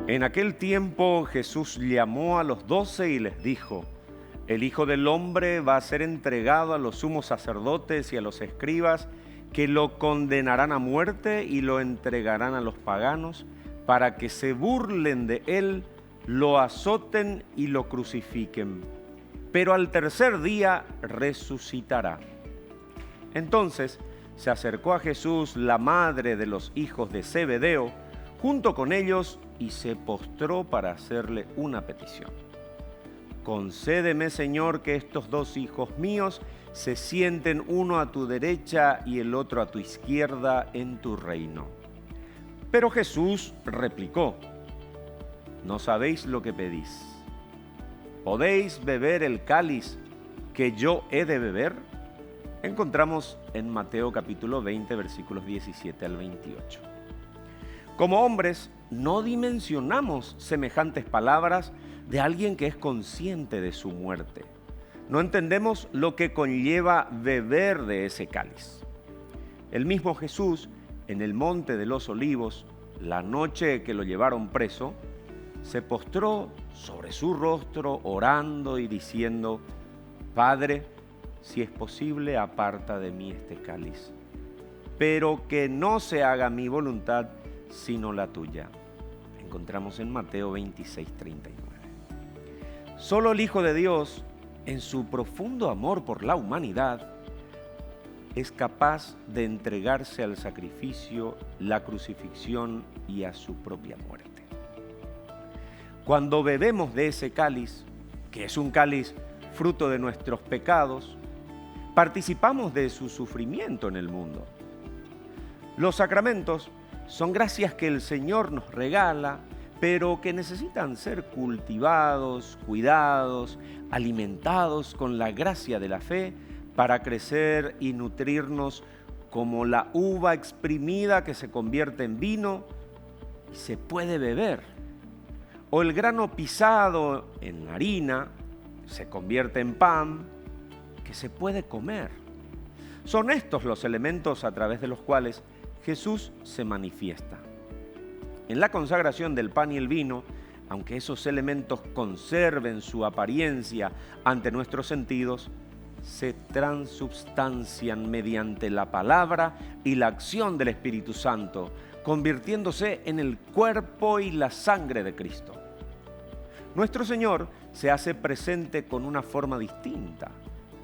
En aquel tiempo Jesús llamó a los 12 y les dijo: El Hijo del Hombre va a ser entregado a los sumos sacerdotes y a los escribas, que lo condenarán a muerte y lo entregarán a los paganos, para que se burlen de él, lo azoten y lo crucifiquen. Pero al tercer día resucitará. Entonces se acercó a Jesús la madre de los hijos de Zebedeo, junto con ellos, y se postró para hacerle una petición. Concédeme, Señor, que estos dos hijos míos se sienten uno a tu derecha y el otro a tu izquierda en tu reino. Pero Jesús replicó: No sabéis lo que pedís. ¿Podéis beber el cáliz que yo he de beber? Encontramos en Mateo capítulo 20, versículos 17 al 28. Como hombres, no dimensionamos semejantes palabras de alguien que es consciente de su muerte. No entendemos lo que conlleva beber de ese cáliz. El mismo Jesús, en el Monte de los Olivos, la noche que lo llevaron preso, se postró sobre su rostro orando y diciendo: Padre, si es posible, aparta de mí este cáliz, pero que no se haga mi voluntad, sino la tuya. Encontramos en Mateo 26, 39. Solo el Hijo de Dios, en su profundo amor por la humanidad, es capaz de entregarse al sacrificio, la crucifixión y a su propia muerte. Cuando bebemos de ese cáliz, que es un cáliz fruto de nuestros pecados, participamos de su sufrimiento en el mundo. Los sacramentos son gracias que el Señor nos regala, pero que necesitan ser cultivados, cuidados, alimentados con la gracia de la fe para crecer y nutrirnos como la uva exprimida que se convierte en vino y se puede beber, o el grano pisado en harina se convierte en pan que se puede comer. Son estos los elementos a través de los cuales Jesús se manifiesta. En la consagración del pan y el vino, aunque esos elementos conserven su apariencia ante nuestros sentidos, se transubstancian mediante la palabra y la acción del Espíritu Santo, convirtiéndose en el cuerpo y la sangre de Cristo. Nuestro Señor se hace presente con una forma distinta,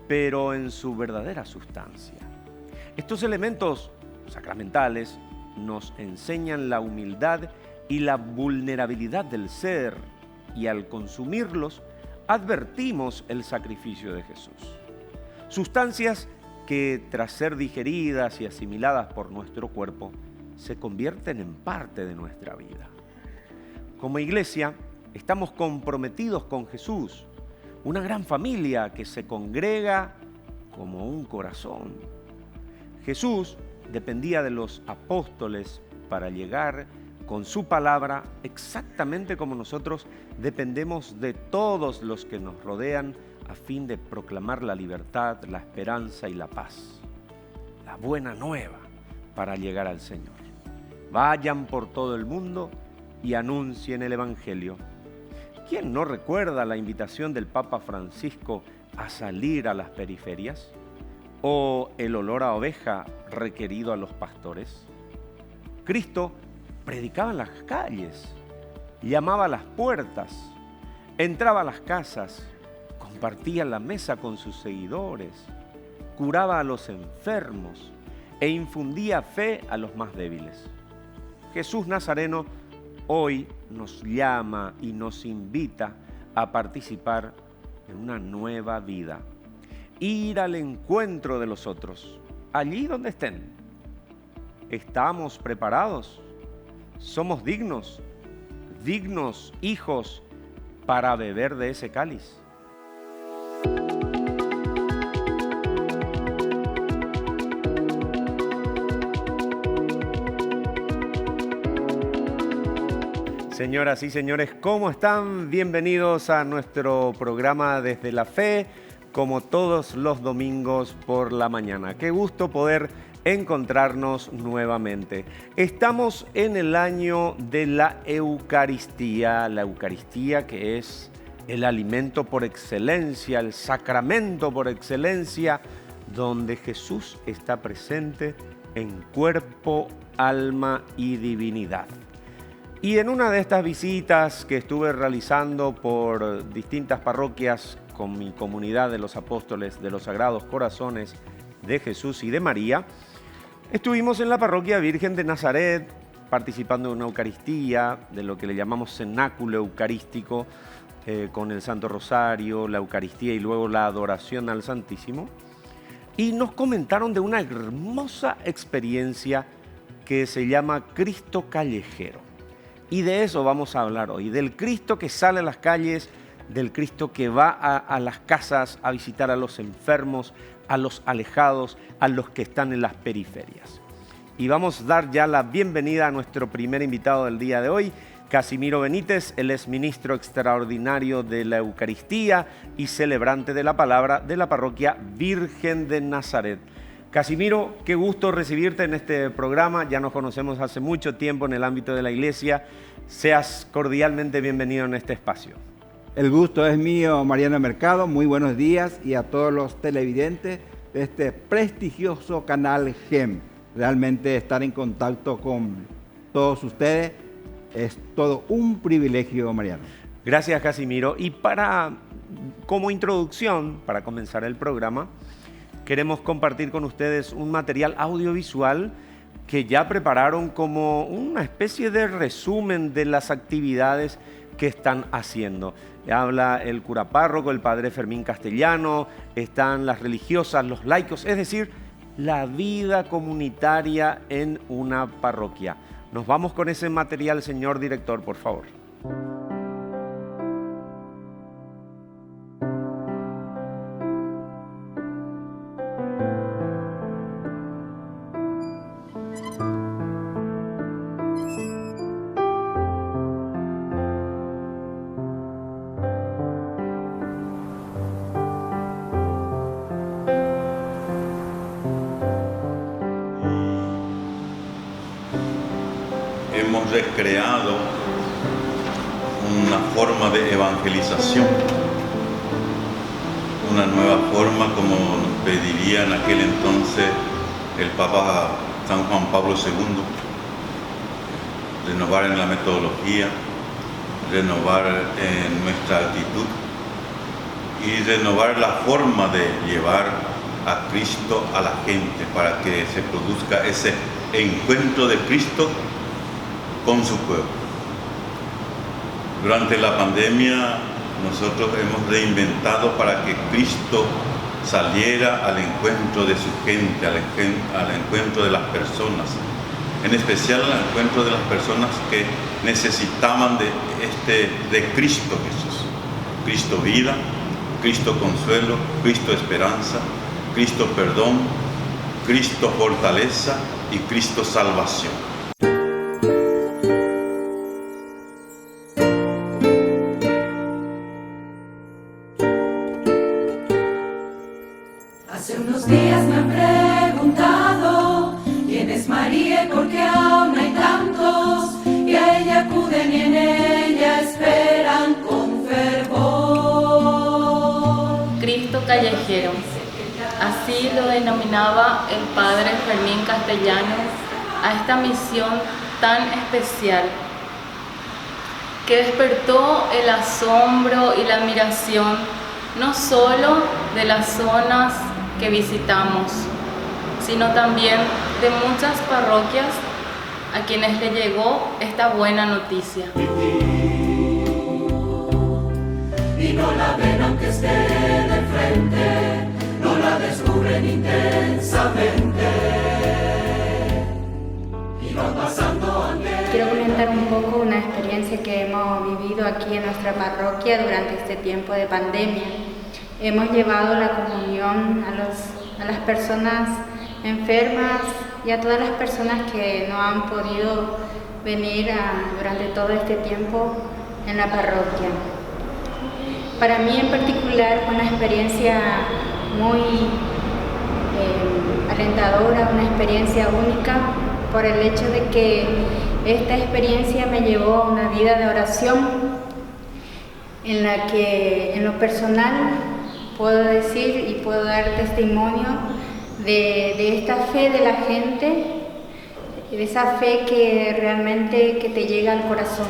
pero en su verdadera sustancia. Estos elementos sacramentales nos enseñan la humildad y la vulnerabilidad del ser, y al consumirlos advertimos el sacrificio de Jesús. Sustancias que, tras ser digeridas y asimiladas por nuestro cuerpo, se convierten en parte de nuestra vida. Como iglesia, estamos comprometidos con Jesús, una gran familia que se congrega como un corazón. Jesús dependía de los apóstoles para llegar con su palabra, exactamente como nosotros dependemos de todos los que nos rodean a fin de proclamar la libertad, la esperanza y la paz. La buena nueva para llegar al Señor. Vayan por todo el mundo y anuncien el Evangelio. ¿Quién no recuerda la invitación del Papa Francisco a salir a las periferias? ¿O el olor a oveja requerido a los pastores? Cristo predicaba en las calles, llamaba a las puertas, entraba a las casas, compartía la mesa con sus seguidores, curaba a los enfermos e infundía fe a los más débiles. Jesús Nazareno hoy nos llama y nos invita a participar en una nueva vida. Ir al encuentro de los otros, allí donde estén. ¿Estamos preparados? ¿Somos dignos hijos para beber de ese cáliz? Señoras y señores, ¿cómo están? Bienvenidos a nuestro programa Desde la Fe, como todos los domingos por la mañana. Qué gusto poder encontrarnos nuevamente. Estamos en el año de la Eucaristía que es el alimento por excelencia, el sacramento por excelencia, donde Jesús está presente en cuerpo, alma y divinidad. Y en una de estas visitas que estuve realizando por distintas parroquias con mi comunidad de los apóstoles de los Sagrados Corazones de Jesús y de María, estuvimos en la parroquia Virgen de Nazaret participando en una Eucaristía, de lo que le llamamos cenáculo eucarístico, con el Santo Rosario, la Eucaristía y luego la adoración al Santísimo. Y nos comentaron de una hermosa experiencia que se llama Cristo Callejero. Y de eso vamos a hablar hoy, del Cristo que sale a las calles, del Cristo que va a las casas a visitar a los enfermos, a los alejados, a los que están en las periferias. Y vamos a dar ya la bienvenida a nuestro primer invitado del día de hoy, Casimiro Benítez. Él es ministro extraordinario de la Eucaristía y celebrante de la palabra de la parroquia Virgen de Nazaret. Casimiro, qué gusto recibirte en este programa. Ya nos conocemos hace mucho tiempo en el ámbito de la Iglesia. Seas cordialmente bienvenido en este espacio. El gusto es mío, Mariano Mercado. Muy buenos días y a todos los televidentes de este prestigioso canal GEM. Realmente estar en contacto con todos ustedes es todo un privilegio, Mariano. Gracias, Casimiro. Y como introducción, para comenzar el programa, queremos compartir con ustedes un material audiovisual que ya prepararon como una especie de resumen de las actividades que están haciendo. Habla el cura párroco, el padre Fermín Castellano, están las religiosas, los laicos, es decir, la vida comunitaria en una parroquia. Nos vamos con ese material, señor director, por favor. Hemos recreado una forma de evangelización, una nueva forma, como nos pediría en aquel entonces el Papa San Juan Pablo II, renovar en la metodología, renovar en nuestra actitud y renovar la forma de llevar a Cristo a la gente para que se produzca ese encuentro de Cristo con su pueblo. Durante la pandemia nosotros hemos reinventado para que Cristo saliera al encuentro de su gente, al encuentro de las personas, en especial al encuentro de las personas que necesitaban de Cristo Jesús. Cristo vida, Cristo consuelo, Cristo esperanza, Cristo perdón, Cristo fortaleza y Cristo salvación. Hace unos días me han preguntado quién es María y por qué aún hay tantos y a ella acuden y en ella esperan con fervor. Cristo Callejero, así lo denominaba el padre Fermín Castellano a esta misión tan especial que despertó el asombro y la admiración no solo de las zonas que visitamos, sino también de muchas parroquias a quienes le llegó esta buena noticia. Y no la ven aunque esté de frente, no la descubren intensamente. Y van pasando ante... Quiero comentar un poco una experiencia que hemos vivido aquí en nuestra parroquia durante este tiempo de pandemia. Hemos llevado la comunión a las personas enfermas y a todas las personas que no han podido venir durante todo este tiempo en la parroquia. Para mí en particular fue una experiencia muy alentadora, una experiencia única por el hecho de que esta experiencia me llevó a una vida de oración en la que en lo personal puedo decir y puedo dar testimonio de esta fe de la gente, de esa fe que realmente que te llega al corazón.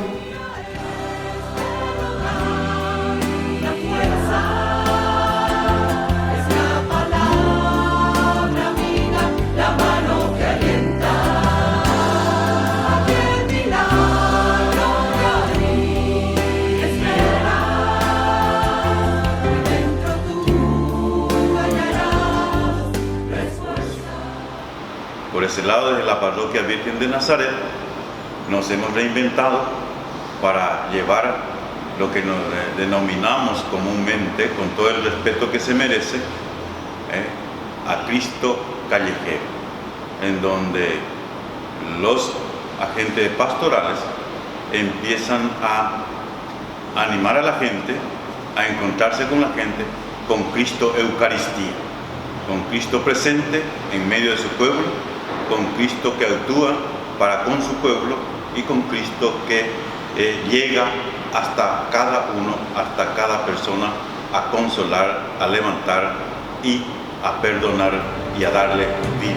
Por ese lado, desde la Parroquia Virgen de Nazaret, nos hemos reinventado para llevar lo que nos denominamos comúnmente, con todo el respeto que se merece, a Cristo callejero, en donde los agentes pastorales empiezan a animar a la gente a encontrarse con la gente, con Cristo Eucaristía, con Cristo presente en medio de su pueblo, con Cristo que actúa para con su pueblo y con Cristo que llega hasta cada uno, hasta cada persona, a consolar, a levantar y a perdonar y a darle vida.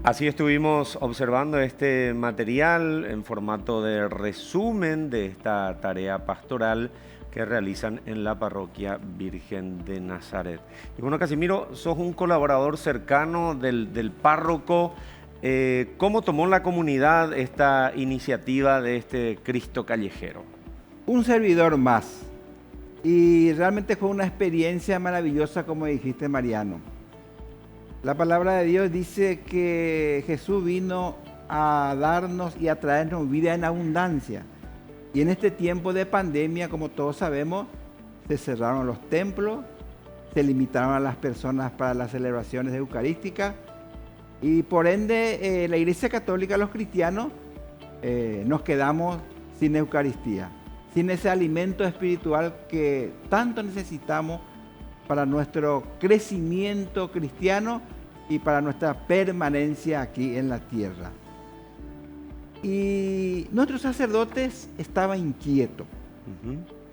Así estuvimos observando este material en formato de resumen de esta tarea pastoral que realizan en la Parroquia Virgen de Nazaret. Y bueno, Casimiro, sos un colaborador cercano del párroco. ¿Cómo tomó la comunidad esta iniciativa de este Cristo callejero? Un servidor más. Y realmente fue una experiencia maravillosa, como dijiste, Mariano. La palabra de Dios dice que Jesús vino a darnos y a traernos vida en abundancia. Y en este tiempo de pandemia, como todos sabemos, se cerraron los templos, se limitaron a las personas para las celebraciones eucarísticas y por ende la Iglesia Católica, los cristianos, nos quedamos sin Eucaristía, sin ese alimento espiritual que tanto necesitamos para nuestro crecimiento cristiano y para nuestra permanencia aquí en la tierra. Y nuestros sacerdotes estaban inquietos,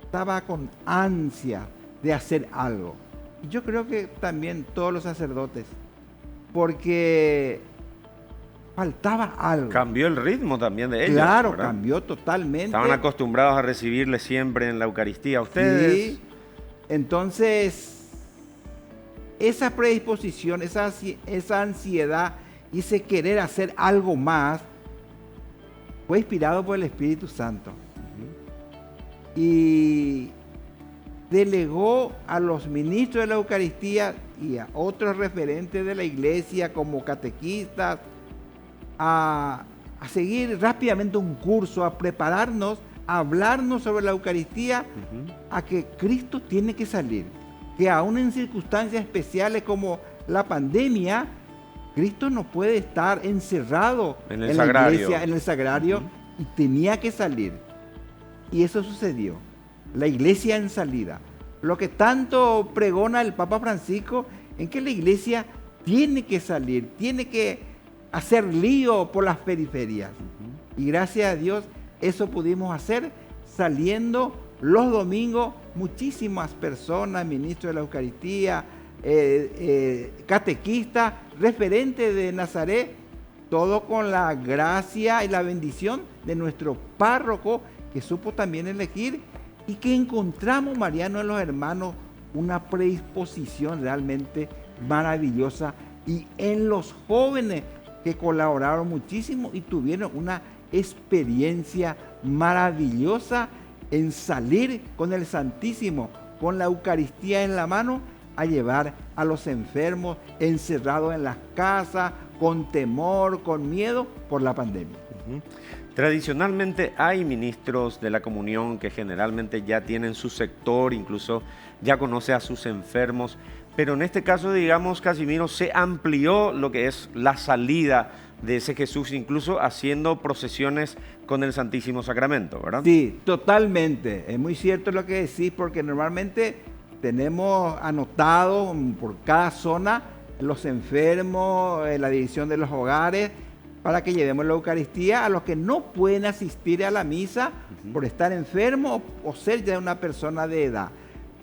estaba con ansia de hacer algo. Y yo creo que también todos los sacerdotes, porque faltaba algo. Cambió el ritmo también de ellos. Claro, ¿verdad? cambió totalmente. Estaban acostumbrados a recibirle siempre en la Eucaristía a ustedes. Sí. Entonces, esa predisposición, esa ansiedad y ese querer hacer algo más fue inspirado por el Espíritu Santo. Y delegó a los ministros de la Eucaristía y a otros referentes de la iglesia como catequistas a seguir rápidamente un curso, a prepararnos, a hablarnos sobre la Eucaristía, a que Cristo tiene que salir, que aún en circunstancias especiales como la pandemia, Cristo no puede estar encerrado en la iglesia, en el sagrario, y tenía que salir. Y eso sucedió. La iglesia en salida. Lo que tanto pregona el Papa Francisco en que la iglesia tiene que salir, tiene que hacer lío por las periferias. Y gracias a Dios eso pudimos hacer saliendo los domingos muchísimas personas, ministros de la Eucaristía, catequistas, referentes de Nazaret, todo con la gracia y la bendición de nuestro párroco que supo también elegir y que encontramos, Mariano, en los hermanos una predisposición realmente maravillosa y en los jóvenes que colaboraron muchísimo y tuvieron una experiencia maravillosa en salir con el Santísimo, con la Eucaristía en la mano, a llevar a los enfermos encerrados en las casas, con temor, con miedo por la pandemia. Tradicionalmente hay ministros de la comunión que generalmente ya tienen su sector, incluso ya conoce a sus enfermos, pero en este caso, digamos, Casimiro, se amplió lo que es la salida de ese Jesús, incluso haciendo procesiones con el Santísimo Sacramento, ¿verdad? Sí, totalmente. Es muy cierto lo que decís, porque normalmente tenemos anotado por cada zona los enfermos, la división de los hogares, para que llevemos la Eucaristía a los que no pueden asistir a la misa por estar enfermos o ser ya una persona de edad.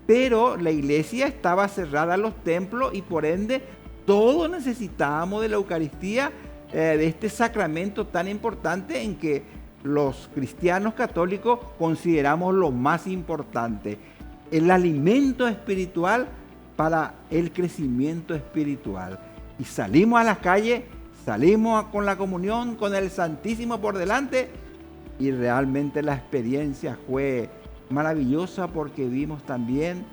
Pero la iglesia estaba cerrada a los templos y por ende todos necesitábamos de la Eucaristía, de este sacramento tan importante en que los cristianos católicos consideramos lo más importante, el alimento espiritual para el crecimiento espiritual. Y salimos a las calles, salimos con la comunión, con el Santísimo por delante, y realmente la experiencia fue maravillosa porque vimos también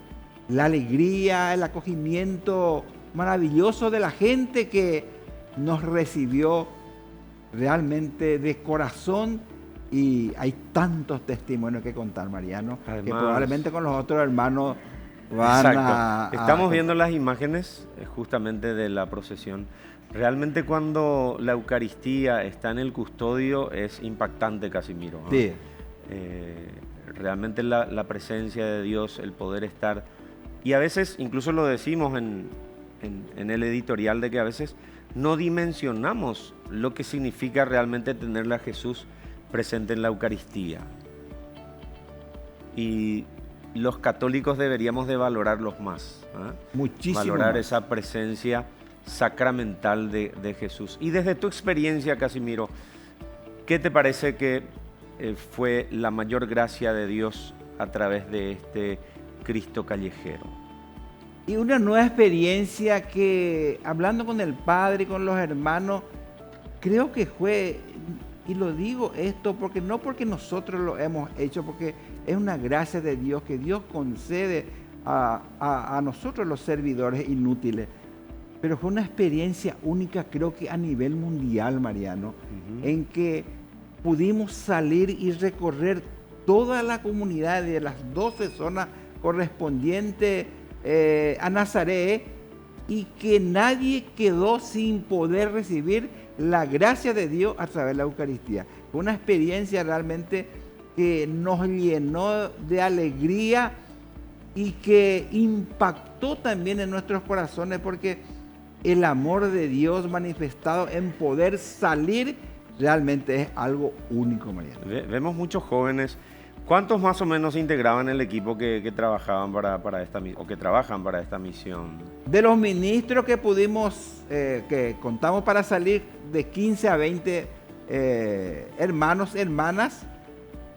la alegría, el acogimiento maravilloso de la gente que nos recibió realmente de corazón, y hay tantos testimonios que contar, Mariano, Además, que probablemente con los otros hermanos Estamos viendo las imágenes justamente de la procesión. Realmente cuando la Eucaristía está en el custodio es impactante, Casimiro, ¿no? Sí. Realmente la presencia de Dios, el poder estar, y a veces, incluso lo decimos en el editorial, de que a veces no dimensionamos lo que significa realmente tenerle a Jesús presente en la Eucaristía. Y los católicos deberíamos de valorarlos más, ¿eh? Muchísimo valorar más. esa presencia sacramental de Jesús. Y desde tu experiencia, Casimiro, ¿qué te parece que fue la mayor gracia de Dios a través de este Cristo callejero? Y una nueva experiencia que, hablando con el Padre, con los hermanos, creo que fue, y lo digo esto porque no porque nosotros lo hemos hecho, porque es una gracia de Dios que Dios concede a nosotros los servidores inútiles, pero fue una experiencia única, creo que a nivel mundial, Mariano, en que pudimos salir y recorrer toda la comunidad de las 12 zonas correspondientes a Nazaret, y que nadie quedó sin poder recibir la gracia de Dios a través de la Eucaristía. Fue una experiencia realmente que nos llenó de alegría y que impactó también en nuestros corazones, porque el amor de Dios manifestado en poder salir realmente es algo único, Mariano. Vemos muchos jóvenes. ¿Cuántos más o menos integraban el equipo que trabajaban para esta o que trabajan para esta misión? De los ministros que pudimos, que contamos para salir, de 15 a 20 hermanos, hermanas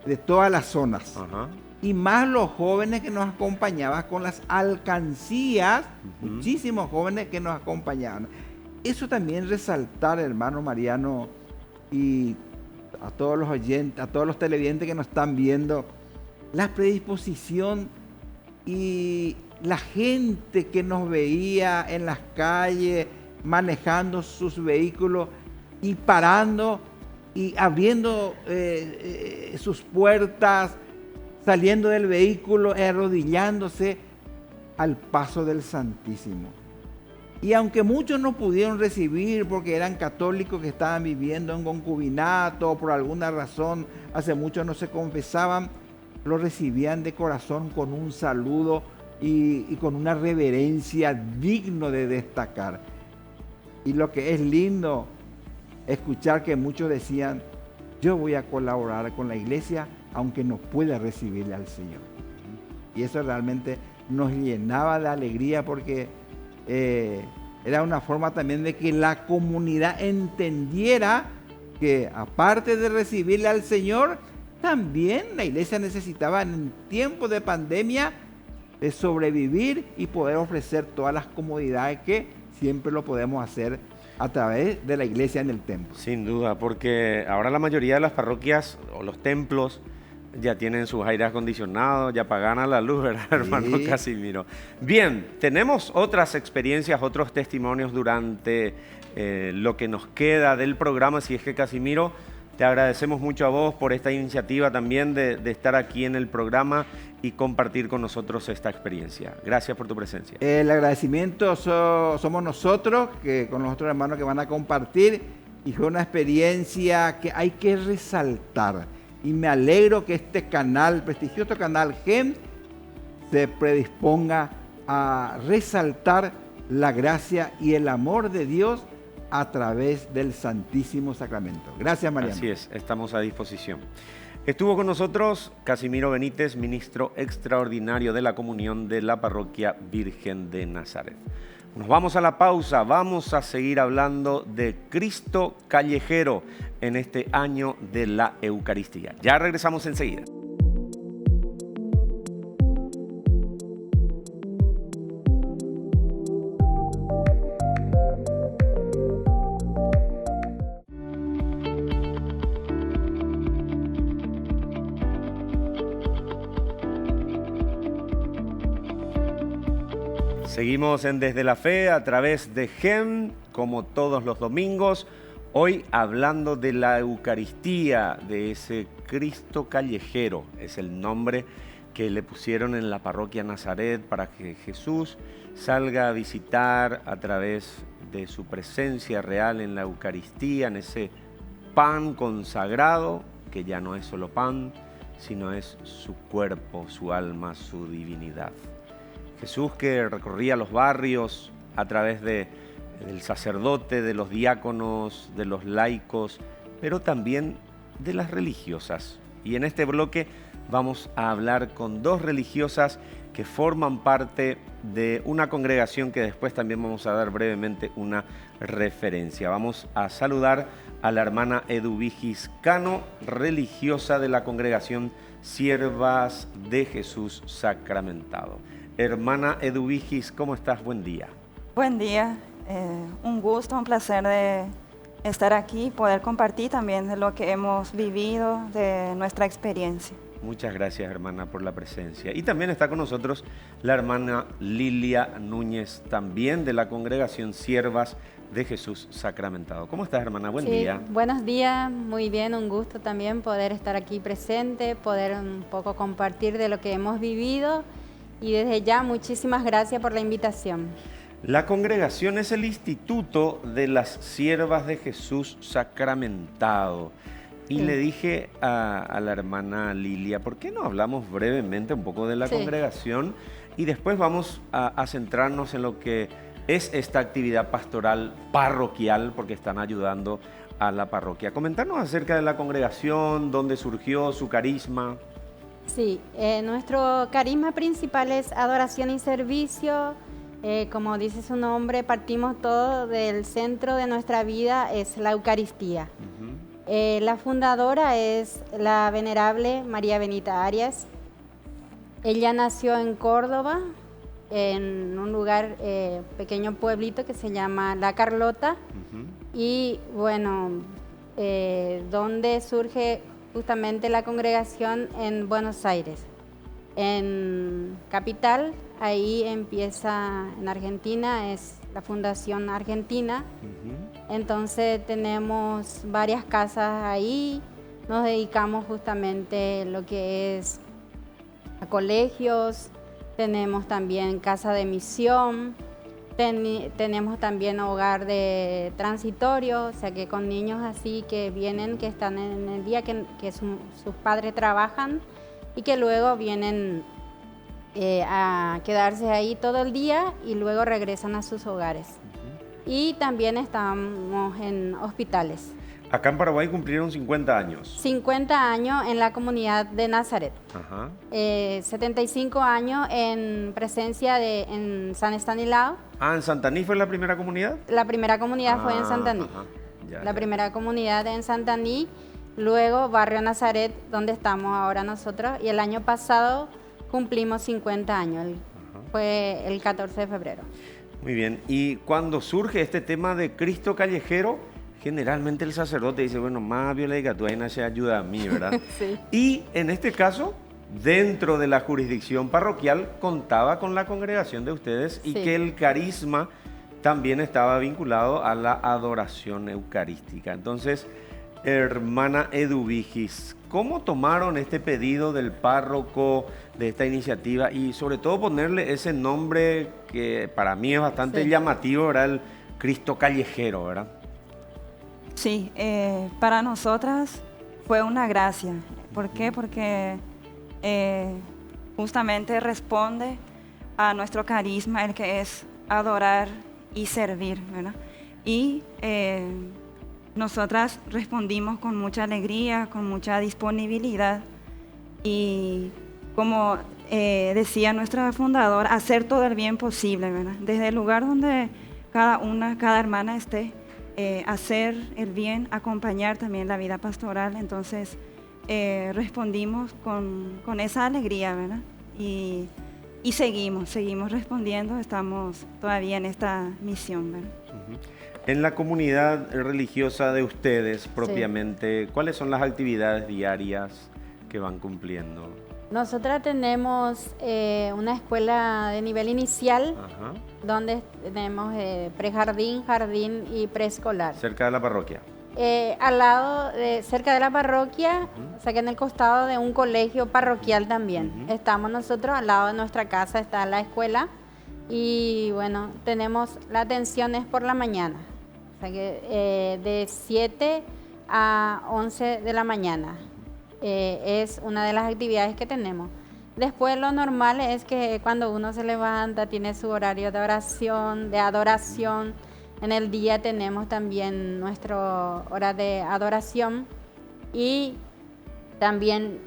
de todas las zonas. Ajá. Y más los jóvenes que nos acompañaban con las alcancías, muchísimos jóvenes que nos acompañaban. Eso también resaltar, hermano Mariano, y a todos los oyentes, a todos los televidentes que nos están viendo, la predisposición y la gente que nos veía en las calles, manejando sus vehículos y parando y abriendo sus puertas, saliendo del vehículo, arrodillándose al paso del Santísimo. Y aunque muchos no pudieron recibir porque eran católicos que estaban viviendo en concubinato o por alguna razón hace mucho no se confesaban, lo recibían de corazón con un saludo y con una reverencia digno de destacar. Y lo que es lindo, escuchar que muchos decían, yo voy a colaborar con la iglesia aunque no pueda recibirle al Señor. Y eso realmente nos llenaba de alegría, porque era una forma también de que la comunidad entendiera que aparte de recibirle al Señor, también la iglesia necesitaba en tiempos de pandemia de sobrevivir y poder ofrecer todas las comodidades que siempre lo podemos hacer a través de la iglesia en el templo. Sin duda, porque ahora la mayoría de las parroquias o los templos Ya tienen sus aires acondicionados, ya pagan a la luz, ¿verdad, hermano Sí. Casimiro? Bien, tenemos otras experiencias, otros testimonios durante lo que nos queda del programa. Si es que, Casimiro, te agradecemos mucho a vos por esta iniciativa también de estar aquí en el programa y compartir con nosotros esta experiencia. Gracias por tu presencia. El agradecimiento somos nosotros, que con los otros hermanos que van a compartir, y fue una experiencia que hay que resaltar. Y me alegro que este canal, prestigioso canal GEM, se predisponga a resaltar la gracia y el amor de Dios a través del Santísimo Sacramento. Gracias, Mariano. Así es, estamos a disposición. Estuvo con nosotros Casimiro Benítez, ministro extraordinario de la comunión de la Parroquia Virgen de Nazaret. Nos vamos a la pausa, vamos a seguir hablando de Cristo callejero en este año de la Eucaristía. Ya regresamos enseguida. Seguimos en Desde la Fe a través de GEM, como todos los domingos, hoy hablando de la Eucaristía, de ese Cristo callejero, es el nombre que le pusieron en la parroquia Nazaret para que Jesús salga a visitar a través de su presencia real en la Eucaristía, en ese pan consagrado, que ya no es solo pan, sino es su cuerpo, su alma, su divinidad. Jesús que recorría los barrios a través del sacerdote, de los diáconos, de los laicos, pero también de las religiosas. Y en este bloque vamos a hablar con dos religiosas que forman parte de una congregación que después también vamos a dar brevemente una referencia. Vamos a saludar a la hermana Eduvigis Cano, religiosa de la congregación Siervas de Jesús Sacramentado. Hermana Eduvigis, ¿cómo estás? Buen día. Buen día, un gusto, un placer de estar aquí, poder compartir también de lo que hemos vivido, de nuestra experiencia. Muchas gracias, hermana, por la presencia. Y también está con nosotros la hermana Lilia Núñez, también de la congregación Siervas de Jesús Sacramentado. ¿Cómo estás, hermana? Buen día. Buenos días, muy bien, un gusto también poder estar aquí presente, poder un poco compartir de lo que hemos vivido. Y desde ya, muchísimas gracias por la invitación. La congregación es el Instituto de las Siervas de Jesús Sacramentado. Y le dije a la hermana Lilia, ¿por qué no hablamos brevemente un poco de la congregación? Y después vamos a centrarnos en lo que es esta actividad pastoral parroquial, porque están ayudando a la parroquia. Comentarnos acerca de la congregación, dónde surgió su carisma. Sí, nuestro carisma principal es adoración y servicio. Como dice su nombre, partimos todo del centro de nuestra vida, es la Eucaristía. La fundadora es la venerable María Benita Arias. Ella nació en Córdoba, en un lugar, pequeño pueblito que se llama La Carlota. Y bueno, donde surge justamente la congregación en Buenos Aires, en Capital. Ahí empieza, en Argentina, es la Fundación Argentina. Entonces tenemos varias casas ahí, nos dedicamos justamente a lo que es a colegios, tenemos también casa de misión, tenemos también hogar de transitorio, o sea que con niños así que vienen, que están en el día que sus padres trabajan y que luego vienen a quedarse ahí todo el día y luego regresan a sus hogares. Y también estamos en hospitales. Acá en Paraguay cumplieron 50 años. 50 años en la comunidad de Nazaret. 75 años en presencia en San Estanislao. ¿En Santaní fue la primera comunidad? La primera comunidad fue en Santaní. Primera comunidad en Santaní, luego Barrio Nazaret, donde estamos ahora nosotros, y el año pasado cumplimos 50 años, fue el 14 de febrero. Muy bien, y cuando surge este tema de Cristo callejero, generalmente el sacerdote dice, bueno, más Violeica, tú ahí no se ayuda a mí, ¿verdad? Sí. Y en este caso, dentro de la jurisdicción parroquial, contaba con la congregación de ustedes y Sí. que el carisma también estaba vinculado a la adoración eucarística. Entonces, hermana Eduvigis, ¿cómo tomaron este pedido del párroco de esta iniciativa y sobre todo ponerle ese nombre que para mí es bastante Sí. llamativo, ¿verdad? El Cristo Callejero, ¿verdad? Sí, para nosotras fue una gracia. ¿Por qué? Porque justamente responde a nuestro carisma, el que es adorar y servir, ¿verdad? Y nosotras respondimos con mucha alegría, con mucha disponibilidad y como decía nuestra fundadora, hacer todo el bien posible, ¿verdad? Desde el lugar donde cada hermana esté, hacer el bien, acompañar también la vida pastoral. Entonces respondimos con esa alegría, ¿verdad? Y seguimos respondiendo, estamos todavía en esta misión, ¿verdad? En la comunidad religiosa de ustedes propiamente, ¿cuáles son las actividades diarias que van cumpliendo? Nosotras tenemos una escuela de nivel inicial Ajá. donde tenemos prejardín, jardín y preescolar. Cerca de la parroquia. Al lado, cerca de la parroquia, o sea que en el costado de un colegio parroquial también. Estamos nosotros, al lado de nuestra casa está la escuela y bueno, tenemos la atención es por la mañana, o sea que de 7 a 11 de la mañana es una de las actividades que tenemos. Después lo normal es que cuando uno se levanta tiene su horario de oración, de adoración. En el día tenemos también nuestra hora de adoración y también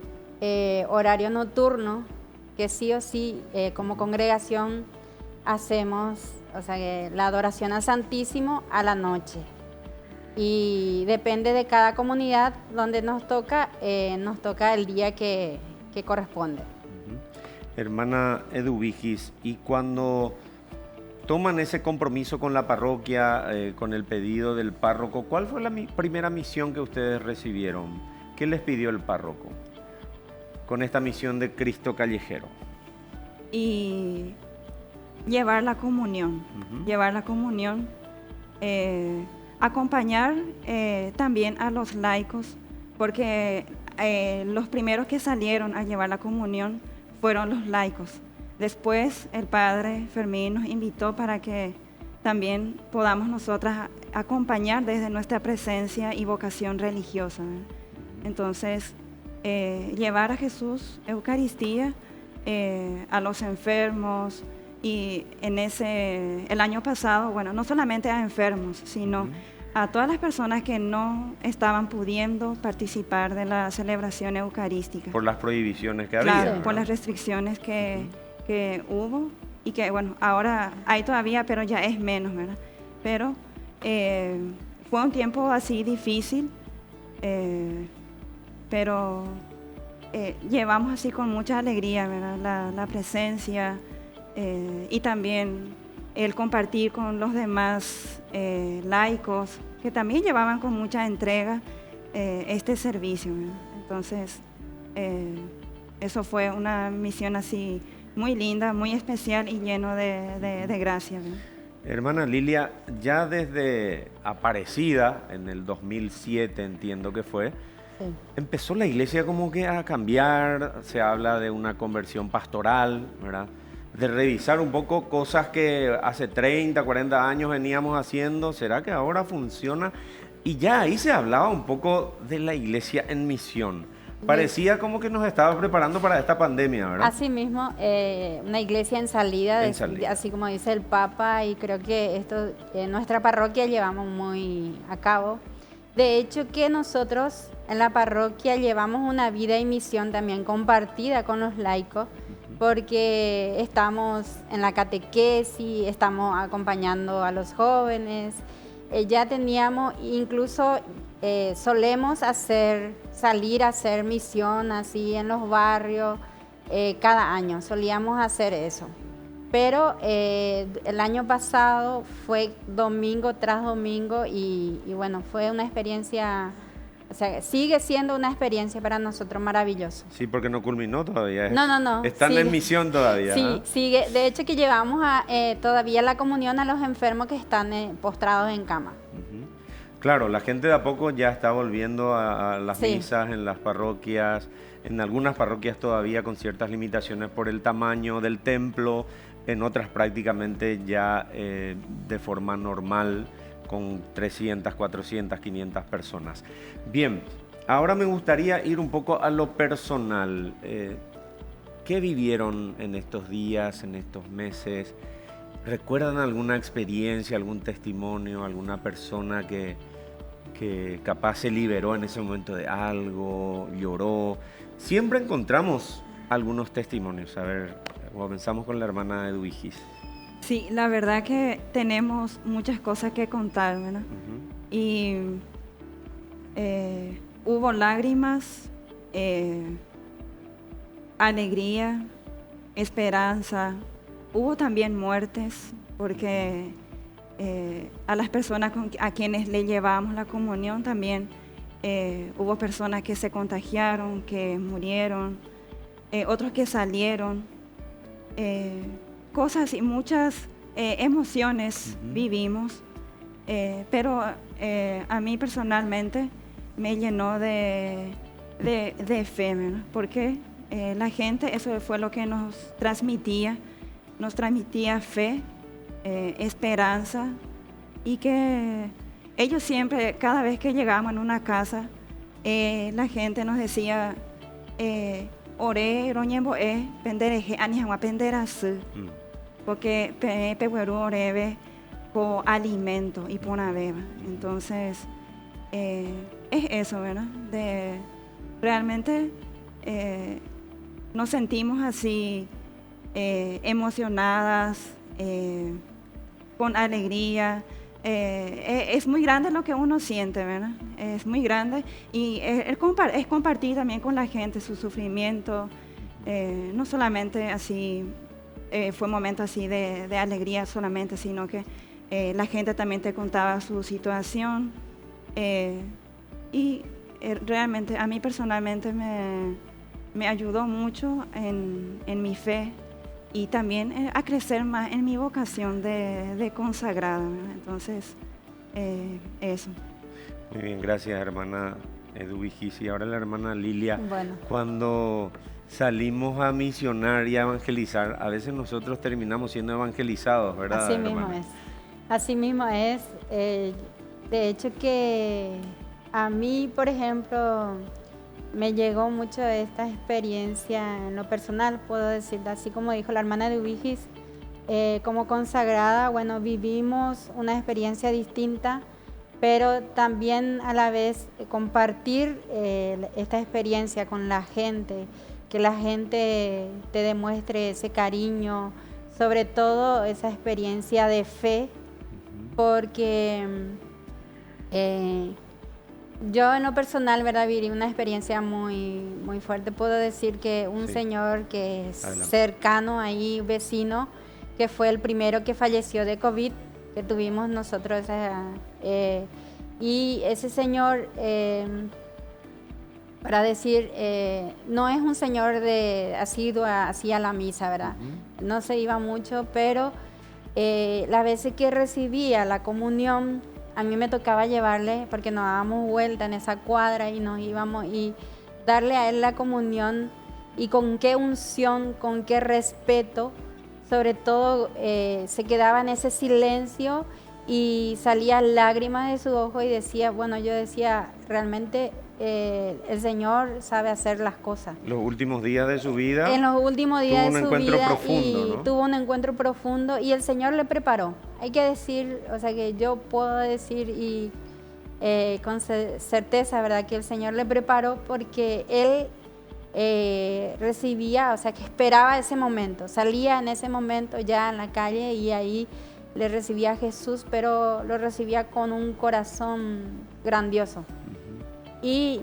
horario nocturno, que sí o sí como congregación hacemos, o sea, la adoración al Santísimo a la noche. Y depende de cada comunidad donde nos toca el día que corresponde. Hermana Eduvigis, y cuando toman ese compromiso con la parroquia, con el pedido del párroco, ¿cuál fue la primera misión que ustedes recibieron? ¿Qué les pidió el párroco con esta misión de Cristo Callejero? Y llevar la comunión, acompañar también a los laicos, porque los primeros que salieron a llevar la comunión fueron los laicos. Después el padre Fermín nos invitó para que también podamos nosotras acompañar desde nuestra presencia y vocación religiosa, ¿verdad? Entonces, llevar a Jesús, Eucaristía, a los enfermos y el año pasado, bueno, no solamente a enfermos, sino a todas las personas que no estaban pudiendo participar de la celebración eucarística. Por las prohibiciones que había. Claro, ¿verdad? por las restricciones que hubo y que, bueno, ahora hay todavía, pero ya es menos, ¿verdad? Pero fue un tiempo así difícil, pero llevamos así con mucha alegría, ¿verdad? La presencia y también el compartir con los demás laicos que también llevaban con mucha entrega este servicio, ¿verdad? Entonces, eso fue una misión así muy linda, muy especial y lleno de gracia, ¿verdad? Hermana Lilia, ya desde Aparecida, en el 2007 entiendo que fue, Sí. empezó la iglesia como que a cambiar, se habla de una conversión pastoral, ¿verdad? De revisar un poco cosas que hace 30, 40 años veníamos haciendo, ¿será que ahora funciona? Y ya ahí se hablaba un poco de la iglesia en misión. Parecía como que nos estaba preparando para esta pandemia, ¿verdad? Así mismo, una iglesia en salida, En salida. así como dice el Papa, y creo que esto en nuestra parroquia llevamos muy a cabo. De hecho, que nosotros en la parroquia llevamos una vida y misión también compartida con los laicos, porque estamos en la catequesis, estamos acompañando a los jóvenes, ya teníamos, incluso solemos salir a hacer misión así en los barrios, cada año solíamos hacer eso. pero el año pasado fue domingo tras domingo y bueno, fue una experiencia, o sea, sigue siendo una experiencia para nosotros maravillosa. Sí, porque no culminó todavía. No. Están sigue. en misión todavía. Sí, ¿eh? sigue. De hecho que llevamos todavía la comunión a los enfermos que están postrados en cama. Claro, la gente de a poco ya está volviendo a las Sí. misas en las parroquias, en algunas parroquias todavía con ciertas limitaciones por el tamaño del templo, en otras prácticamente ya de forma normal, con 300, 400, 500 personas. Bien, ahora me gustaría ir un poco a lo personal. ¿Qué vivieron en estos días, en estos meses? ¿Recuerdan alguna experiencia, algún testimonio, alguna persona que capaz se liberó en ese momento de algo, lloró? Siempre encontramos algunos testimonios. A ver, comenzamos con la hermana Eduvigis. Sí, la verdad que tenemos muchas cosas que contar, ¿verdad? Y hubo lágrimas, alegría, esperanza. Hubo también muertes, porque a las personas a quienes le llevamos la comunión también hubo personas que se contagiaron, que murieron, otros que salieron, cosas y muchas emociones vivimos, pero a mí personalmente me llenó de fe, ¿verdad? Porque la gente, eso fue lo que nos transmitía fe, esperanza, y que ellos siempre, cada vez que llegábamos en una casa, la gente nos decía, oré, roñembo, pendereje, anijama penderasu, porque pehueru orebe con alimento y por una beba. Entonces, es eso, ¿verdad? Realmente nos sentimos así, emocionadas, con alegría. Es muy grande lo que uno siente, ¿verdad? Es muy grande, y es compartir también con la gente su sufrimiento, no solamente así, fue un momento así de alegría solamente, sino que la gente también te contaba su situación, y realmente a mí personalmente me ayudó mucho en mi fe, y también a crecer más en mi vocación de consagrada, ¿verdad? Entonces, eso. Muy bien, gracias, hermana Eduvigis. Y ahora la hermana Lilia. Bueno. Cuando salimos a misionar y a evangelizar, a veces nosotros terminamos siendo evangelizados, ¿verdad, Así hermana? mismo es. Así mismo es. De hecho que a mí, por ejemplo, me llegó mucho esta experiencia en lo personal, puedo decir, así como dijo la hermana Eduvigis, como consagrada, bueno, vivimos una experiencia distinta, pero también a la vez compartir esta experiencia con la gente, que la gente te demuestre ese cariño, sobre todo esa experiencia de fe, porque yo en lo personal, ¿verdad?, viví una experiencia muy, muy fuerte. Puedo decir que un señor que es cercano ahí, vecino, que fue el primero que falleció de COVID, que tuvimos nosotros, y ese señor, para decir, no es un señor de asiduo así a la misa, ¿verdad? No se iba mucho, pero las veces que recibía la comunión, a mí me tocaba llevarle, porque nos dábamos vuelta en esa cuadra y nos íbamos, y darle a él la comunión, y con qué unción, con qué respeto, sobre todo se quedaba en ese silencio y salía lágrimas de su ojo y decía, bueno, yo decía, realmente el Señor sabe hacer las cosas. Los últimos días de su vida. En los últimos días de su vida, profundo, y ¿no? tuvo un encuentro profundo, y el Señor le preparó. Hay que decir, o sea, que yo puedo decir y con certeza, ¿verdad?, que el Señor le preparó, porque él recibía, o sea, que esperaba ese momento, salía en ese momento ya en la calle y ahí le recibía a Jesús, pero lo recibía con un corazón grandioso. Y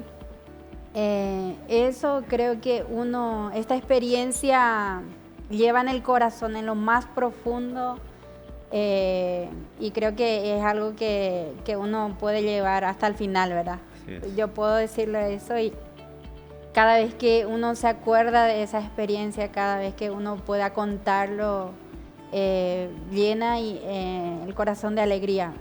eso creo que esta experiencia llevan el corazón en lo más profundo, y creo que es algo que uno puede llevar hasta el final, ¿verdad? Yo puedo decirle eso, y cada vez que uno se acuerda de esa experiencia, cada vez que uno pueda contarlo, llena el corazón de alegría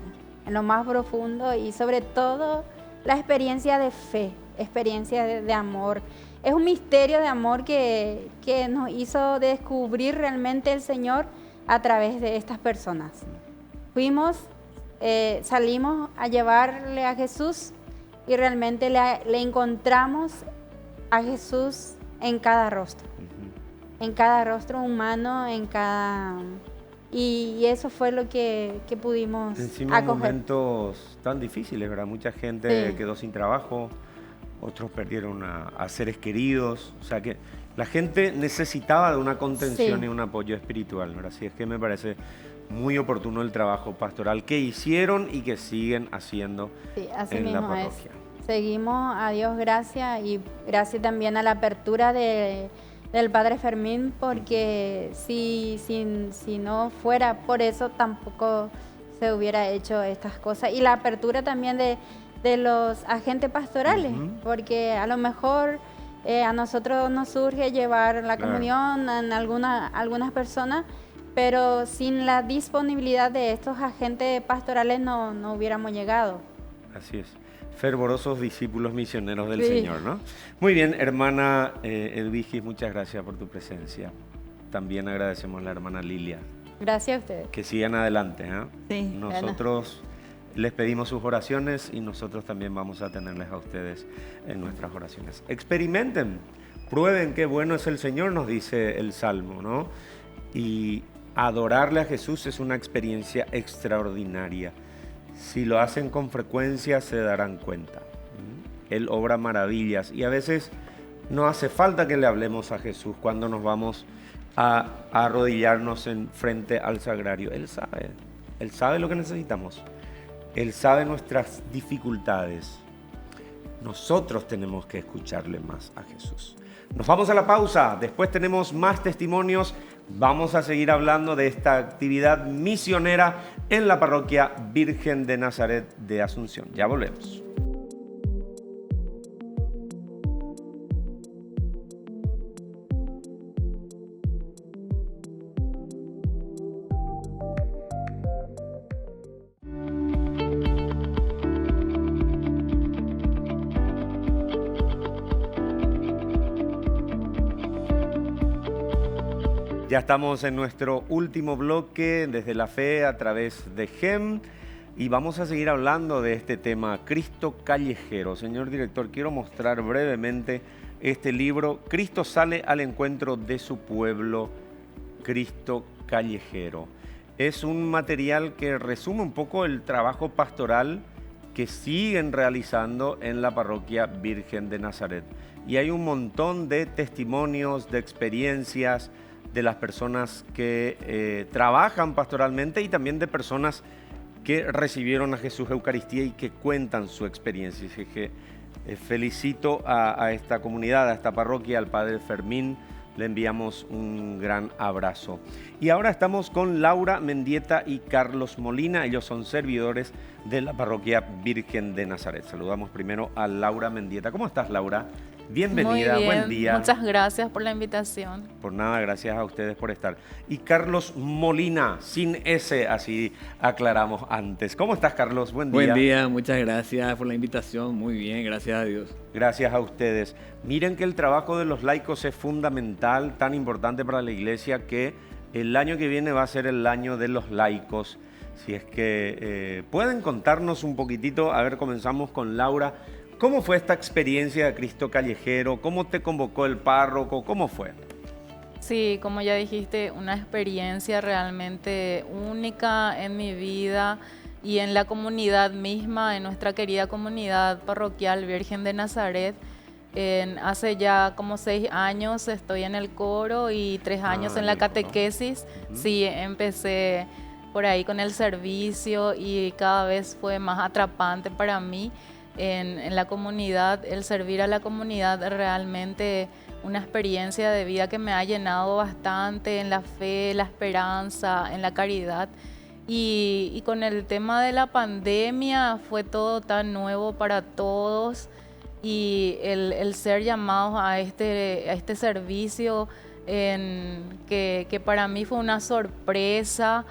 en lo más profundo, y sobre todo la experiencia de fe, experiencia de amor. Es un misterio de amor que nos hizo descubrir realmente el Señor a través de estas personas. Salimos a llevarle a Jesús, y realmente le encontramos a Jesús en cada rostro, en cada rostro humano, y eso fue lo que pudimos encima acoger. Momentos tan difíciles, ¿verdad? Mucha gente Sí. quedó sin trabajo, otros perdieron a seres queridos, o sea que la gente necesitaba de una contención Sí. y un apoyo espiritual, ¿verdad? Así es que me parece muy oportuno el trabajo pastoral que hicieron y que siguen haciendo Sí, así en la mismo es. parroquia. Seguimos a Dios gracias, y gracias también a la apertura del Padre Fermín, porque si no fuera por eso tampoco se hubiera hecho estas cosas. Y la apertura también de los agentes pastorales, porque a lo mejor a nosotros nos surge llevar la Claro. comunión en algunas personas, pero sin la disponibilidad de estos agentes pastorales no hubiéramos llegado. Así es. Fervorosos discípulos misioneros del Sí. Señor, ¿no? Muy bien, hermana Edvigis, muchas gracias por tu presencia. También agradecemos a la hermana Lilia. Gracias a ustedes. Que sigan adelante, ¿eh? Sí. Nosotros les pedimos sus oraciones y nosotros también vamos a tenerles a ustedes en nuestras oraciones. Experimenten, prueben qué bueno es el Señor, nos dice el Salmo, ¿no? Y adorarle a Jesús es una experiencia extraordinaria. Si lo hacen con frecuencia se darán cuenta. Él obra maravillas y a veces no hace falta que le hablemos a Jesús cuando nos vamos a arrodillarnos en frente al sagrario. Él sabe lo que necesitamos. Él sabe nuestras dificultades. Nosotros tenemos que escucharle más a Jesús. Nos vamos a la pausa, después tenemos más testimonios. Vamos a seguir hablando de esta actividad misionera en la parroquia Virgen de Nazaret de Asunción. Ya volvemos. Ya estamos en nuestro último bloque desde la fe a través de GEM y vamos a seguir hablando de este tema, Cristo Callejero. Señor director, quiero mostrar brevemente este libro, Cristo sale al encuentro de su pueblo, Cristo Callejero. Es un material que resume un poco el trabajo pastoral que siguen realizando en la parroquia Virgen de Nazaret. Y hay un montón de testimonios, de experiencias, de las personas que trabajan pastoralmente y también de personas que recibieron a Jesús Eucaristía y que cuentan su experiencia. Así que felicito a esta comunidad, a esta parroquia, al Padre Fermín. Le enviamos un gran abrazo. Y ahora estamos con Laura Mendieta y Carlos Molina. Ellos son servidores de la parroquia Virgen de Nazaret. Saludamos primero a Laura Mendieta. ¿Cómo estás, Laura? Bienvenida, Muy bien, buen día. muchas gracias por la invitación. Por nada, gracias a ustedes por estar. Y Carlos Molina, sin S, así aclaramos antes. ¿Cómo estás, Carlos? Buen día. Buen día, muchas gracias por la invitación. Muy bien, gracias a Dios. Gracias a ustedes. Miren que el trabajo de los laicos es fundamental, tan importante para la Iglesia, que el año que viene va a ser el año de los laicos. Si es que pueden contarnos un poquitito, a ver, comenzamos con Laura. ¿Cómo fue esta experiencia de Cristo Callejero? ¿Cómo te convocó el párroco? ¿Cómo fue? Sí, como ya dijiste, una experiencia realmente única en mi vida y en la comunidad misma, en nuestra querida comunidad parroquial Virgen de Nazaret. Hace ya como 6 años estoy en el coro y 3 años en la catequesis. Sí, empecé por ahí con el servicio y cada vez fue más atrapante para mí en la comunidad. El servir a la comunidad realmente una experiencia de vida que me ha llenado bastante en la fe, la esperanza, en la caridad. Y con el tema de la pandemia fue todo tan nuevo para todos, y el ser llamados a este servicio, que para mí fue una sorpresa.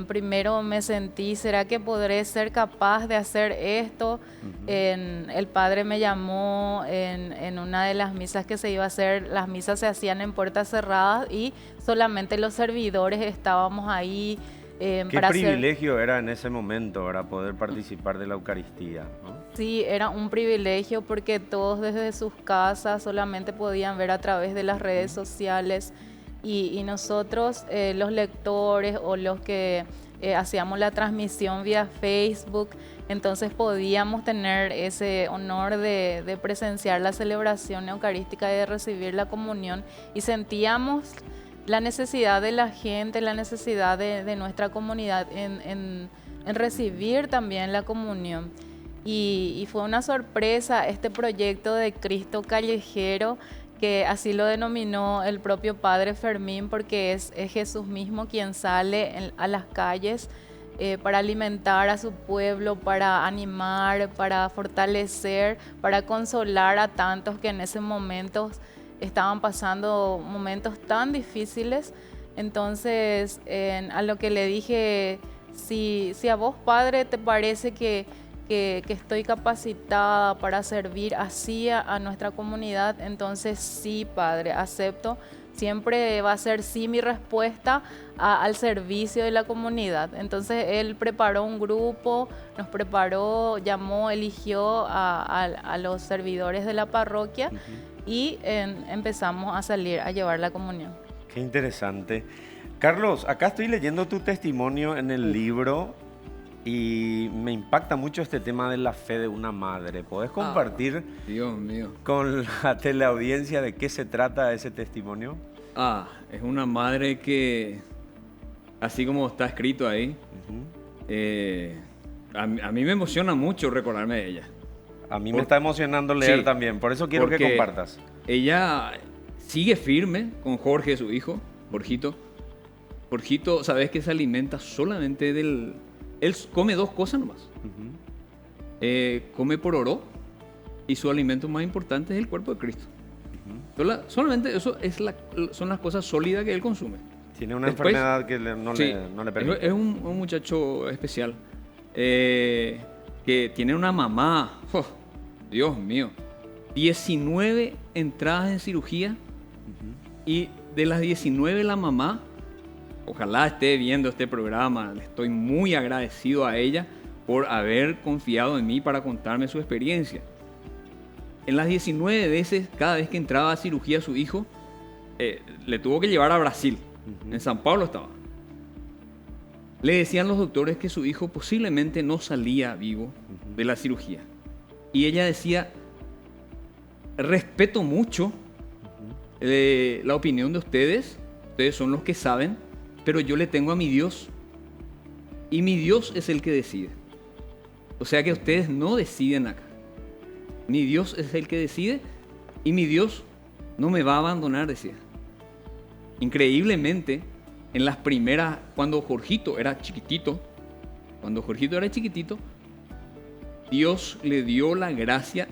Primero me sentí, ¿será que podré ser capaz de hacer esto? El padre me llamó en una de las misas que se iba a hacer. Las misas se hacían en puertas cerradas y solamente los servidores estábamos ahí. Qué privilegio era en ese momento, para poder participar de la Eucaristía, ¿no? Sí, era un privilegio porque todos desde sus casas solamente podían ver a través de las redes sociales. Y nosotros, los lectores o los que hacíamos la transmisión vía Facebook, entonces podíamos tener ese honor de presenciar la celebración eucarística y de recibir la comunión, y sentíamos la necesidad de la gente, la necesidad de nuestra comunidad en recibir también la comunión. Y fue una sorpresa este proyecto de Cristo Callejero, que así lo denominó el propio Padre Fermín, porque es Jesús mismo quien sale a las calles para alimentar a su pueblo, para animar, para fortalecer, para consolar a tantos que en ese momento estaban pasando momentos tan difíciles. Entonces, a lo que le dije, si a vos, Padre, te parece que estoy capacitada para servir así a nuestra comunidad, entonces sí, Padre, acepto. Siempre va a ser sí mi respuesta al servicio de la comunidad. Entonces él preparó un grupo, nos preparó, llamó, eligió a los servidores de la parroquia, y empezamos a salir a llevar la comunión. Qué interesante. Carlos, acá estoy leyendo tu testimonio en el libro. Y me impacta mucho este tema de la fe de una madre. ¿Podés compartir, Dios mío, con la teleaudiencia de qué se trata ese testimonio? Es una madre que, así como está escrito ahí, a mí me emociona mucho recordarme de ella. A mí me está emocionando leer también, por eso quiero que compartas. Ella sigue firme con Jorge, su hijo, Jorgito. Jorgito, ¿sabes que se alimenta solamente del... Él come dos cosas nomás. Come por oro, y su alimento más importante es el cuerpo de Cristo. Solamente eso son las cosas sólidas que él consume. Tiene una enfermedad que no le permite. Es un muchacho especial que tiene una mamá. Dios mío. 19 entradas en cirugía, y de las 19 la mamá, ojalá esté viendo este programa, le estoy muy agradecido a ella por haber confiado en mí para contarme su experiencia. En las 19 veces, cada vez que entraba a cirugía su hijo, le tuvo que llevar a Brasil. En San Pablo estaba. Le decían los doctores que su hijo posiblemente no salía vivo de la cirugía. Y ella decía, respeto mucho la opinión de ustedes son los que saben, pero yo le tengo a mi Dios, y mi Dios es el que decide. O sea que ustedes no deciden acá. Mi Dios es el que decide, y mi Dios no me va a abandonar, decía. Increíblemente, en las primeras, cuando Jorgito era chiquitito, Dios le dio la gracia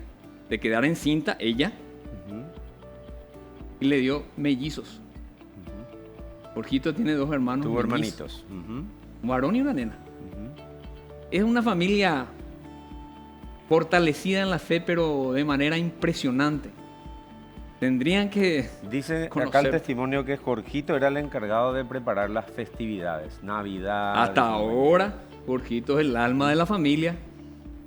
de quedar encinta ella, y le dio mellizos. Jorgito tiene dos hermanos. Tuvo hermanitos. Un varón y una nena. Es una familia fortalecida en la fe, pero de manera impresionante. Tendrían que dice conocer. Acá el testimonio que Jorgito era el encargado de preparar las festividades, Navidad. Hasta ahora, Jorgito es el alma de la familia.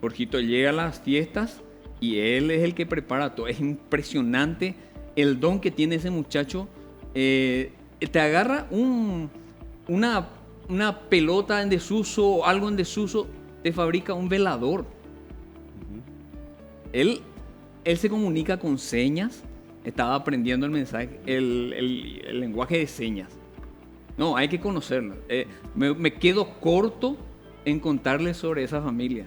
Jorgito llega a las fiestas y él es el que prepara todo. Es impresionante el don que tiene ese muchacho. Te agarra una pelota en desuso o algo en desuso, te fabrica un velador. Él se comunica con señas. Estaba aprendiendo el mensaje, el lenguaje de señas. No, hay que conocerlo. Me quedo corto en contarles sobre esa familia.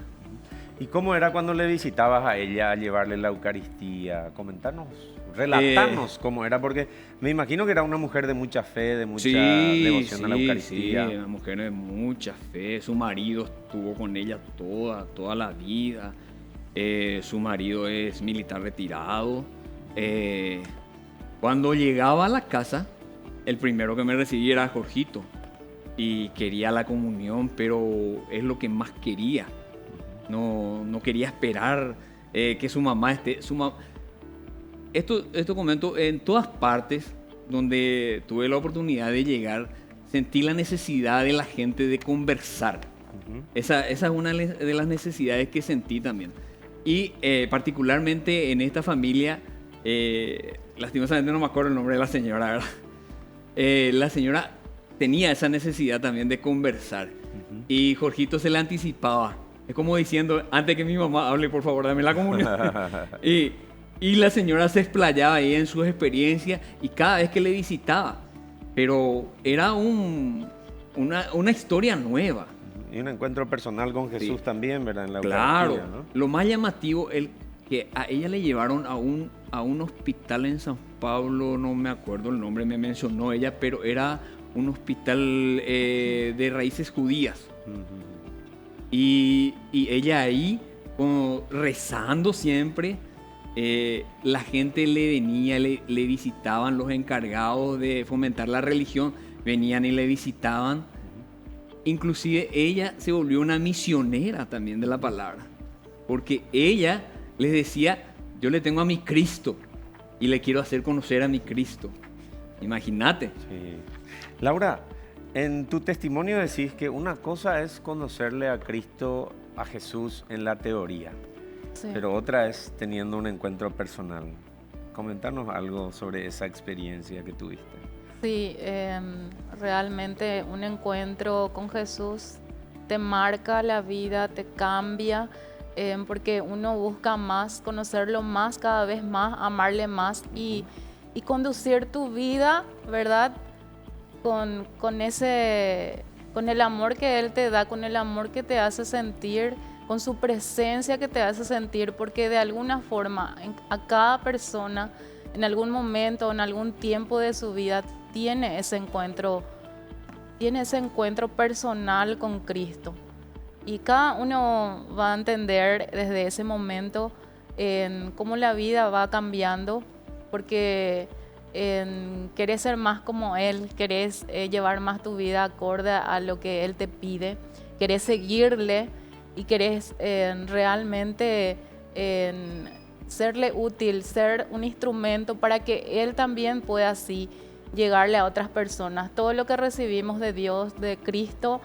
¿Y cómo era cuando le visitabas a ella a llevarle la Eucaristía? Coméntanos Relatanos cómo era, porque me imagino que era una mujer de mucha fe, de mucha devoción a la Eucaristía. Sí, una mujer de mucha fe. Su marido estuvo con ella toda la vida. Su marido es militar retirado. Cuando llegaba a la casa, el primero que me recibía era Jorgito. Y quería la comunión, pero es lo que más quería. No quería esperar que su mamá esté... Esto comento, en todas partes donde tuve la oportunidad de llegar, sentí la necesidad de la gente de conversar. Esa es una de las necesidades que sentí también. Y particularmente en esta familia, lastimosamente no me acuerdo el nombre de la señora, ¿verdad? La señora tenía esa necesidad también de conversar. Y Jorgito se le anticipaba. Es como diciendo, antes que mi mamá hable, por favor, dame la comunión. Y la señora se explayaba ahí en sus experiencias y cada vez que le visitaba. Pero era una historia nueva. Y un encuentro personal con Jesús también, ¿verdad? En la claro. Eucaristía, ¿no? Lo más llamativo es que a ella le llevaron a un hospital en San Pablo, no me acuerdo el nombre, me mencionó ella, pero era un hospital de raíces judías. Y ella ahí, como rezando siempre... la gente le venía, le visitaban, los encargados de fomentar la religión venían y le visitaban. Inclusive ella se volvió una misionera también de la palabra, porque ella les decía, yo le tengo a mi Cristo y le quiero hacer conocer a mi Cristo. Imagínate. Sí. Laura, en tu testimonio decís que una cosa es conocerle a Cristo, a Jesús en la teoría. Sí. Pero otra es teniendo un encuentro personal. Coméntanos algo sobre esa experiencia que tuviste. Sí, realmente un encuentro con Jesús te marca la vida, te cambia, porque uno busca más, conocerlo más, cada vez más, amarle más y conducir tu vida, ¿verdad? Con el amor que Él te da, con el amor que te hace sentir, con su presencia que te hace sentir, porque de alguna forma a cada persona en algún momento, en algún tiempo de su vida tiene ese encuentro personal con Cristo. Y cada uno va a entender desde ese momento cómo la vida va cambiando, porque querés ser más como Él, querés llevar más tu vida acorde a lo que Él te pide, querés seguirle, y querés realmente serle útil, ser un instrumento para que Él también pueda así llegarle a otras personas. Todo lo que recibimos de Dios, de Cristo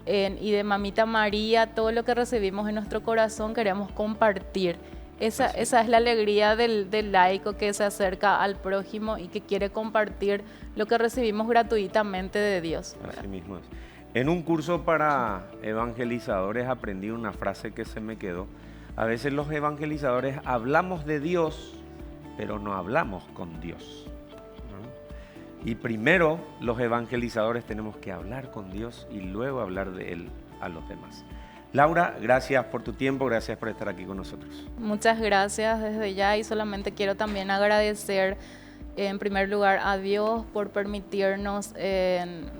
y de Mamita María, todo lo que recibimos en nuestro corazón queremos compartir. Esa es la alegría del laico que se acerca al prójimo y que quiere compartir lo que recibimos gratuitamente de Dios. Así mismo es. En un curso para evangelizadores aprendí una frase que se me quedó. A veces los evangelizadores hablamos de Dios, pero no hablamos con Dios, ¿no? Y primero los evangelizadores tenemos que hablar con Dios y luego hablar de Él a los demás. Laura, gracias por tu tiempo, gracias por estar aquí con nosotros. Muchas gracias desde ya, y solamente quiero también agradecer en primer lugar a Dios por permitirnos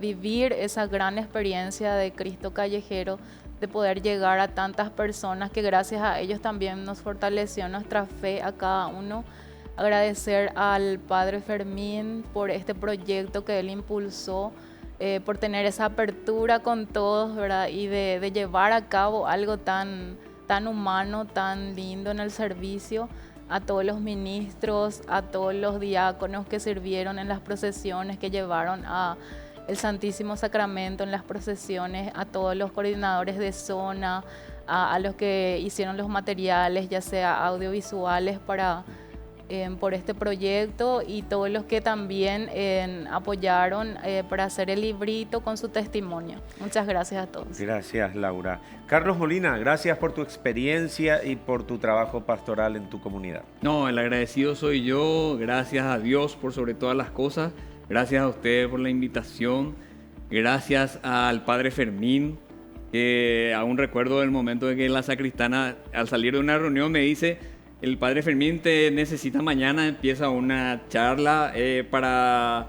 vivir esa gran experiencia de Cristo Callejero, de poder llegar a tantas personas, que gracias a ellos también nos fortaleció nuestra fe a cada uno. Agradecer al Padre Fermín por este proyecto que él impulsó, por tener esa apertura con todos, ¿verdad? Y de llevar a cabo algo tan humano, tan lindo en el servicio. A todos los ministros, a todos los diáconos que sirvieron en las procesiones, que llevaron el Santísimo Sacramento en las procesiones, a todos los coordinadores de zona, a los que hicieron los materiales, ya sea audiovisuales por este proyecto, y todos los que también apoyaron para hacer el librito con su testimonio. Muchas gracias a todos. Gracias, Laura. Carlos Molina, gracias por tu experiencia y por tu trabajo pastoral en tu comunidad. No, el agradecido soy yo. Gracias a Dios por sobre todas las cosas. Gracias a ustedes por la invitación. Gracias al Padre Fermín, que aún recuerdo el momento de que la sacristana, al salir de una reunión, me dice: el padre Fermín te necesita mañana, empieza una charla para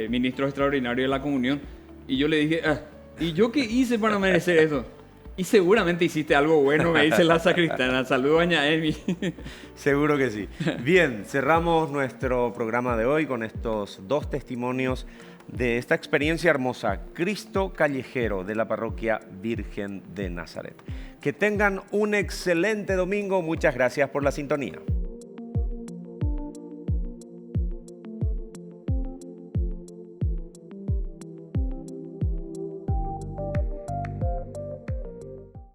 ministros extraordinarios de la comunión. Y yo le dije, ¿y yo qué hice para merecer eso? Y seguramente hiciste algo bueno, me dice la sacristana. Saludos, doña Emi. Seguro que sí. Bien, cerramos nuestro programa de hoy con estos 2 testimonios de esta experiencia hermosa, Cristo Callejero de la Parroquia Virgen de Nazaret. Que tengan un excelente domingo. Muchas gracias por la sintonía.